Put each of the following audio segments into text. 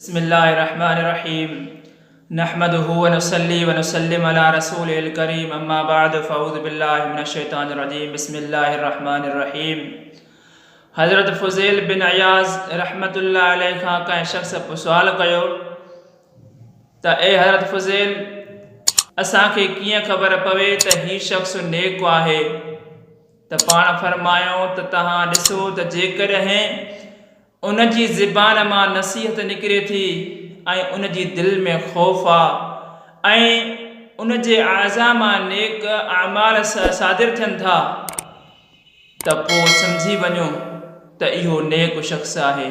बिस्मिल्लाहिर्रहमानिर्रहीम नहमदुहु व नुसल्ली व नुसल्लिम अला रसूलिल करीम अम्मा बाद फ़अऊज़ु बिल्लाहि मिनश शैतानिर रजीम बिस्मिल्लाहिर्रहमानिर्रहीम। हज़रत फ़ुज़ैल बिन अयाज़ रहमतुल्लाह अलैहि खां कंहिं शख़्स सुवाल कयो त ए हज़रत फ़ुज़ैल, असांखे कीअं ख़बर पवे त हीउ शख़्स नेक आहे? त पाण फरमायो त तव्हां ॾिसो त जेकॾहिं उन जी ज़िबान मां नसीहत निकिरे थी ऐं उन जी दिलि में ख़ौफ़ आहे ऐं उन जे आज़ा मां नेक अमाल सादिर थियनि था त पोइ सम्झी वञो त इहो नेक शख़्स आहे।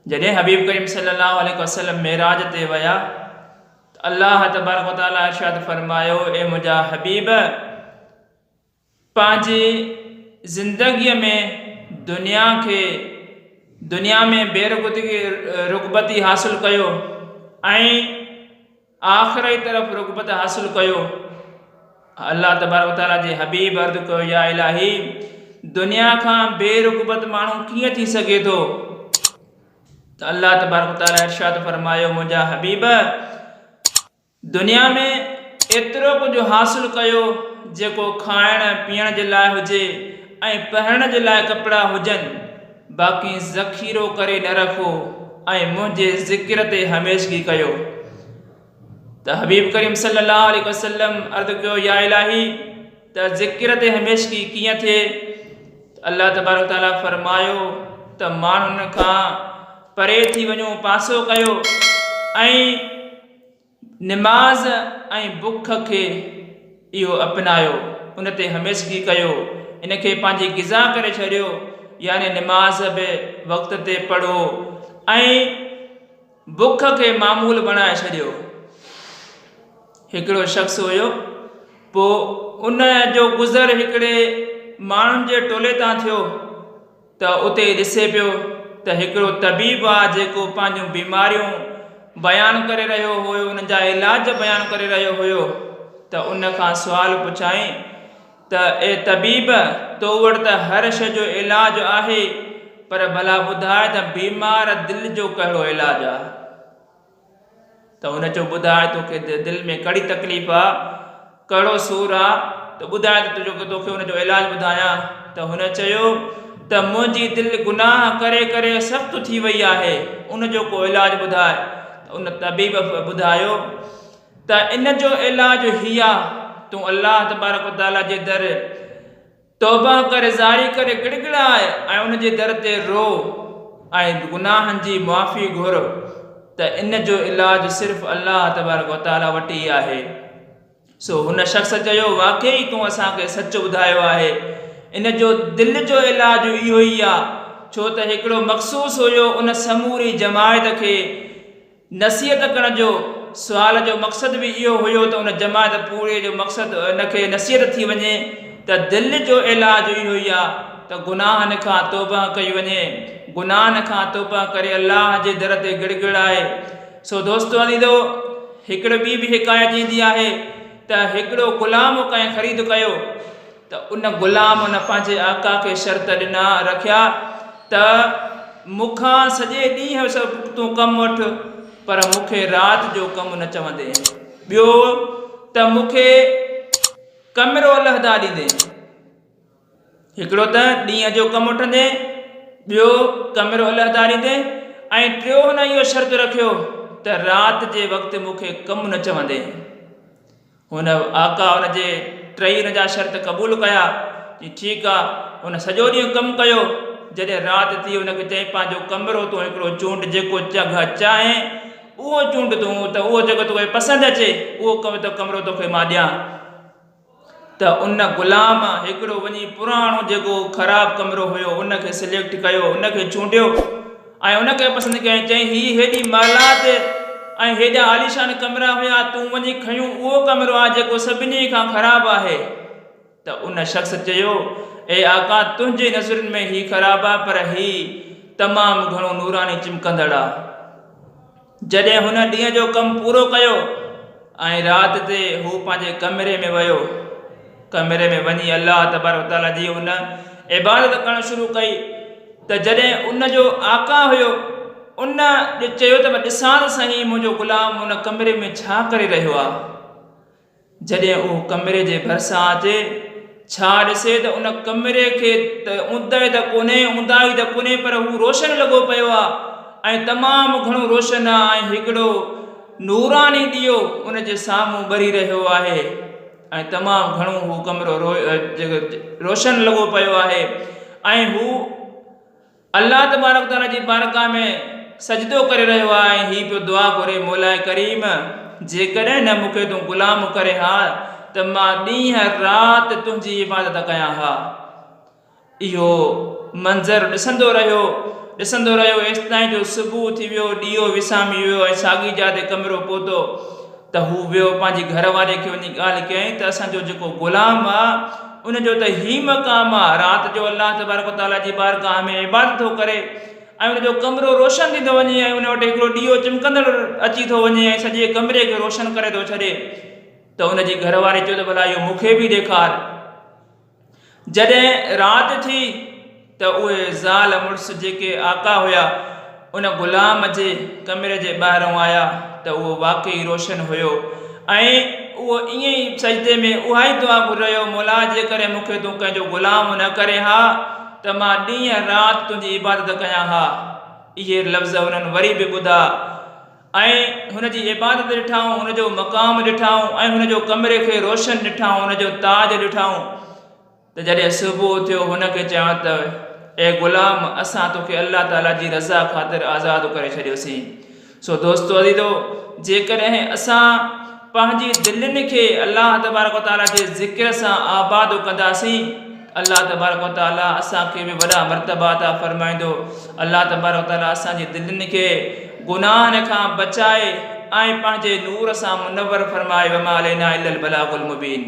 जॾहिं हबीब करीम सल्लल्लाहु अलैहि वसल्लम मेराज ते विया त अल्लाह तबारक व तआला इरशाद फरमायो, ए मुंहिंजा हबीब, पंहिंजी ज़िंदगीअ में दुनिया में रुग़बती हासिल कयो ऐं आख़िरत तरफ़ रुग़बत हासिल कयो। अल्लाह तबारक व तआला जे हबीब अर्ज़ु कयो, या इलाही, दुनिया खां बेरुग़बत माण्हू कीअं थी सघे थो? त अल्लाह तबारक व तआला इरशाद फरमायो, मुंहिंजा हबीब, दुनिया में एतिरो कुझु हासिल कयो जेको खाइण पीअण जे लाइ हुजे ऐं पहरण जे लाइ कपिड़ा हुजनि, बाक़ी ज़ख़ीरो करे न रखो ऐं मुंहिंजे ज़िक्र ते हमेशगी कयो। त हबीब करीम सल्लल्लाहु अलैहि वसल्लम अर्ज़ु कयो, या इलाही, त ज़िक्र ते हमेशगी कीअं थिए? अल्लाह तबारक व तआला फरमायो त माण्हुनि खां परे थी वञो, पासो कयो ऐं निमाज़ ऐं बुख खे इहो अपनायो, उन ते हमेशगी कयो, इनखे पंहिंजी ग़िज़ा करे छॾियो, यानी निमाज़ बि वक़्त ते पढ़ो ऐं बुख खे मामूल बणाए छॾियो। हिकिड़ो शख़्स हुयो, पोइ उन जो गुज़र हिकिड़े माण्हुनि जे टोले तां थियो त उते ॾिसे पियो त हिकिड़ो तबीब आहे जेको पंहिंजूं बीमारियूं बयानु करे रहियो हुयो, उन जा इलाज बयानु करे रहियो हुयो। त उन खां सुवाल पुछाईं त ए तबीब, तो वटि त हर शइ जो इलाजु आहे, पर भला ॿुधाए त बीमार दिलि जो कहिड़ो इलाजु आहे? त उन चयो, ॿुधाए, तोखे दिलि में कहिड़ी तकलीफ़ आहे, कहिड़ो सूरु आहे, त ॿुधाए त तोखे उन जो इलाजु ॿुधायां। त हुन चयो त मुंहिंजी दिलि गुनाह करे करे सख़्तु थी वई आहे, उन जो को इलाजु ॿुधाए। त उन तबीब ॿुधायो त इन जो इलाजु हीउ आहे, तूं अल्लाह तबारक व तआला जे दर तौबा करे ज़ारी करे गिड़गिड़ाए ऐं उन जे दर ते रो ऐं गुनाहनि जी मुआफ़ी घुर। त इन जो इलाजु सिर्फ़ु अल्लाह तबारक व तआला वटि ई आहे। सो हुन शख़्स चयो, वाक़ई तूं असांखे सचु ॿुधायो आहे, इन जो दिलि जो इलाजु इहो ई आहे, छो त हिकिड़ो मख़सूस हुयो उन समूरी जमायत खे नसीहत करण जो। सुवाल जो मक़सदु बि इहो हुयो त उन जमायत पूरे जो मक़सदु इनखे नसीहत थी वञे त दिलि जो इलाजु इहो ई आहे त गुनाहनि खां तौबा कई वञे, गुनाहनि खां तौबा करे अल्लाह जे दर ते गिड़गिड़ाए। सो दोस्तो अलीदो, हिकिड़ो ॿी बि हिकायत ईंदी आहे त हिकिड़ो ग़ुलाम कंहिं ख़रीद कयो त उन ग़ुलाम उन पंहिंजे आका खे शर्त रखिया त मूंखां सॼे ॾींहं सभु तूं कमु वठि, पर मूंखे राति जो कमु न चवंदे, ॿियो त मूंखे कमिरो अलहदा ॾींदे। हिकिड़ो त ॾींहं जो कमु वठंदे, ॿियो कमिरो अलहदा ॾींदे, ऐं टियों हुन इहो शर्त रखियो त राति जे वक़्तु मूंखे कमु न चवंदे। हुन आका हुन जे टई हुन जा शर्त क़बूलु कया, ठीकु आहे। हुन सॼो ॾींहुं कमु कयो, जॾहिं राति थी हुनखे चई, पंहिंजो कमिरो तूं हिकिड़ो चूंड, जेको चाहे उहो चूंड तूं, त उहो जेको तोखे पसंदि अचे उहो कमिरो तोखे मां ॾियां। त उन ग़ुलाम हिकिड़ो वञी पुराणो जेको ख़राबु कमिरो हुयो उनखे सिलेक्ट कयो, उनखे चूंडियो ऐं उनखे पसंदि कयईं। चई, हीअ हेॾी महिलात ऐं हेॾा आलीशान कमिरा हुया, तूं वञी खयूं उहो कमिरो आहे जेको सभिनी खां ख़राबु आहे। त उन शख़्स चयो, ए आका, तुंहिंजे नज़रुनि में हीउ ख़राबु आहे, पर हीउ तमामु घणो नूरानी चिमकंदड़ आहे। जॾहिं हुन ॾींहं जो कमु पूरो कयो ऐं राति ते हू पंहिंजे कमिरे में वियो, कमिरे में वञी अल्लाह तबारक व तआला जी हुन इबादत करणु शुरू कई। त जॾहिं उन जो आका हुयो उन चयो त ॾिसां त सही मुंहिंजो ग़ुलाम उन कमरे में छा करे रहियो आहे। जॾहिं उहो कमरे जे भरिसां अचे छा ॾिसे त उन कमरे खे त ऊंदाही त कोन्हे पर हू रोशन लॻो पियो आहे ऐं तमामु घणो रोशन आहे ऐं हिकिड़ो नूरानी ॾीओ उन जे साम्हूं ॿरी रहियो आहे ऐं तमामु घणो हू कमरो रोशन लॻो पियो आहे ऐं हू अल्लाह तबारक ताला जी बारगाह में सजदो करे रहियो आहे ऐं हीउ पियो दुआ घुरे मौलाए करीम जेकॾहिं न मूंखे तूं ग़ुलाम करे हा त मां ॾींहं राति तुंहिंजी इबादत कयां हा। इहो मंज़र ॾिसंदो रहियो एसिताईं जो सुबुह थी वियो, ॾीओ विसामी वियो ऐं साॻी जाइ ते कमरो पहुतो त हू वियो पंहिंजी घरवारे खे वञी ॻाल्हि कयईं त असांजो जेको ग़ुलाम आहे उनजो त ही मक़ाम आहे, राति जो अल्लाह तबारक ताला जी बारगाह में इबादत थो करे ऐं उनजो कमरो रोशन थी थो वञे ऐं उन वटि हिकिड़ो ॾीओ चिमकंदड़ अची थो वञे ऐं सॼे कमरे खे रोशन करे थो छॾे त उनजी घरवारी चयो त भला इहो मूंखे बि ॾेखार। जॾहिं राति थी त उहे ज़ाल मुड़ुस जेके आका हुया उन ग़ुलाम जे कमरे जे ॿाहिरों आया त उहो वाक़ई रोशन हुयो ऐं उहो ईअं ई सजदे में उहा ई दुआ घुर रहियो मौला जेकॾहिं मूंखे तूं कंहिंजो ग़ुलाम न करे हा त मां ॾींहं राति तुंहिंजी इबादत कयां हा। इहे लफ़्ज़ हुननि वरी बि ॿुधा ऐं हुनजी इबादत ॾिठाऊं, हुनजो मक़ाम ॾिठाऊं ऐं हुनजो कमरे खे रोशन ॾिठाऊं, हुनजो ताज ॾिठाऊं त जॾहिं सुबुह थियो हुनखे चवां त ए ग़ुलाम असां तोखे अल्लाह ताला जी रज़ा ख़ातिर आज़ादु करे छॾियोसीं। सो दोस्तो अज़ीज़ो जेकॾहिं असां पंहिंजी दिलनि खे अल्लाह तबारक ताला जे ज़िक्र सां आबादु कंदासीं अल्लाह तबारक ताला असांखे बि वॾा मर्तबा अता फरमाईंदो। अल्लाह तबारक ताला असांजी दिलनि खे गुनाहनि खां बचाए ऐं पंहिंजे नूर सां मुनव्वर फरमाए वमा अलैना इल्लल बलागुल मुबीन।